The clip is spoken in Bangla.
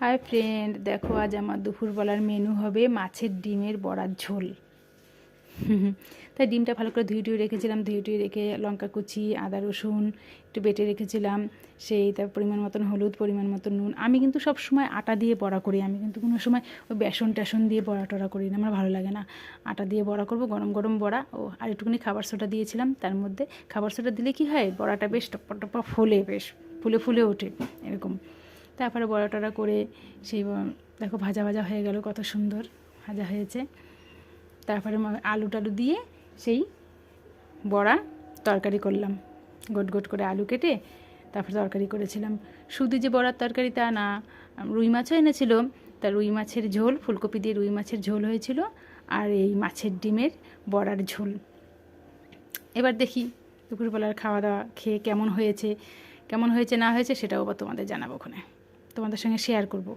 হাই ফ্রেন্ড, দেখো আজ আমার দুপুরবেলার মেনু হবে মাছের ডিমের বড়ার ঝোল। তাই ডিমটা ভালো করে ধুয়ে রেখেছিলাম, ধুয়ে রেখে লঙ্কা কুচি, আদা রসুন একটু বেটে রেখেছিলাম, তার পরিমাণ মতন হলুদ, পরিমাণ মতন নুন। আমি কিন্তু সব সময় আটা দিয়ে বড়া করি, আমি কিন্তু কোনো সময় ওই বেসন টেসন দিয়ে বড়া টড়া করি না, আমার ভালো লাগে না। আটা দিয়ে বড়া করব, গরম গরম বড়া। আর একটুখানি খাবার সোডা দিয়েছিলাম তার মধ্যে। খাবার সোডা দিলে কি হয়, বড়াটা বেশ টপ্পা টপ্পা ফোলে, বেশ ফুলে ফুলে ওঠে এরকম। তারপরে বড়া টড়া করে সেই দেখো ভাজা ভাজা হয়ে গেল, কত সুন্দর ভাজা হয়েছে। তারপরে আলু টালু দিয়ে সেই বড়া তরকারি করলাম, গোট গোট করে আলু কেটে তারপরে তরকারি করেছিলাম। শুধু যে বড়ার তরকারি তা না, রুই মাছও এনেছিল, তা রুই মাছের ঝোল, ফুলকপি দিয়ে রুই মাছের ঝোল হয়েছিল, আর এই মাছের ডিমের বড়ার ঝোল। এবার দেখি দুপুরবেলার খাওয়া দাওয়া খেয়ে কেমন হয়েছে না হয়েছে সেটাও আবার তোমাদের জানাবো, ওখানে তোমাদের সঙ্গে শেয়ার করব।